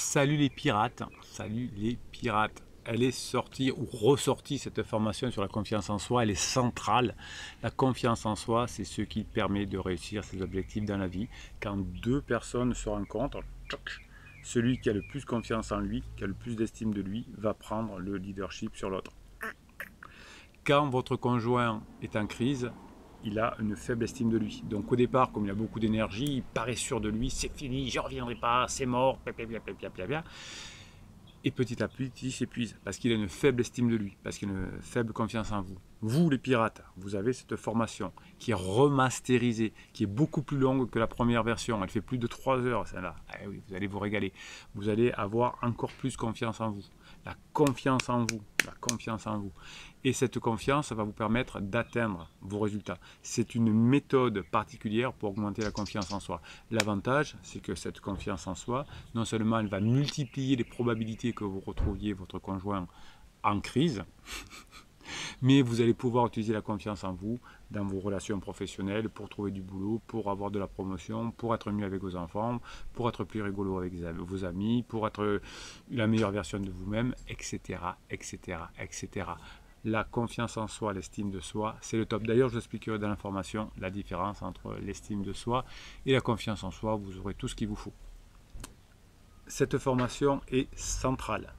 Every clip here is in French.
Salut les pirates, salut les pirates. Elle est sortie ou ressortie cette formation sur la confiance en soi, elle est centrale. La confiance en soi, c'est ce qui permet de réussir ses objectifs dans la vie. Quand deux personnes se rencontrent, celui qui a le plus confiance en lui, qui a le plus d'estime de lui, va prendre le leadership sur l'autre. Quand votre conjoint est en crise, il a une faible estime de lui. Donc au départ, comme il a beaucoup d'énergie, il paraît sûr de lui, c'est fini, je ne reviendrai pas, c'est mort, blablabla. Et petit à petit, il s'épuise parce qu'il a une faible estime de lui, parce qu'il a une faible confiance en vous. Vous, les pirates, vous avez cette formation qui est remasterisée, qui est beaucoup plus longue que la première version. Elle fait plus de 3 heures, celle-là. Eh oui, vous allez vous régaler. Vous allez avoir encore plus confiance en vous. La confiance en vous, la confiance en vous. Et cette confiance va vous permettre d'atteindre vos résultats. C'est une méthode particulière pour augmenter la confiance en soi. L'avantage, c'est que cette confiance en soi, non seulement elle va multiplier les probabilités que vous retrouviez votre conjoint en crise, mais vous allez pouvoir utiliser la confiance en vous dans vos relations professionnelles pour trouver du boulot, pour avoir de la promotion, pour être mieux avec vos enfants, pour être plus rigolo avec vos amis, pour être la meilleure version de vous-même, etc., etc., etc. La confiance en soi, l'estime de soi, c'est le top. D'ailleurs, je vous expliquerai dans l'information la différence entre l'estime de soi et la confiance en soi. Vous aurez tout ce qu'il vous faut. Cette formation est centrale.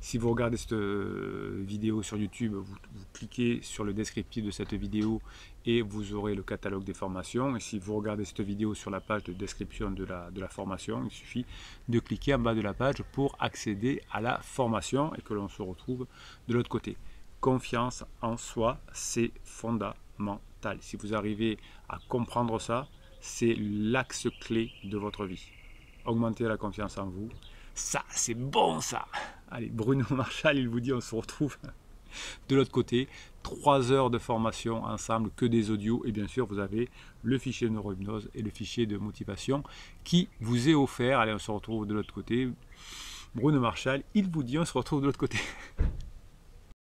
Si vous regardez cette vidéo sur YouTube, vous cliquez sur le descriptif de cette vidéo et vous aurez le catalogue des formations. Et si vous regardez cette vidéo sur la page de description de la formation, il suffit de cliquer en bas de la page pour accéder à la formation et que l'on se retrouve de l'autre côté. Confiance en soi, c'est fondamental. Si vous arrivez à comprendre ça, c'est l'axe clé de votre vie. Augmentez la confiance en vous. Ça, c'est bon ça. Allez, Bruno Marchal, il vous dit, on se retrouve de l'autre côté. 3 heures de formation ensemble, que des audios. Et bien sûr, vous avez le fichier de neurohypnose et le fichier de motivation qui vous est offert. Allez, on se retrouve de l'autre côté. Bruno Marchal, il vous dit, on se retrouve de l'autre côté.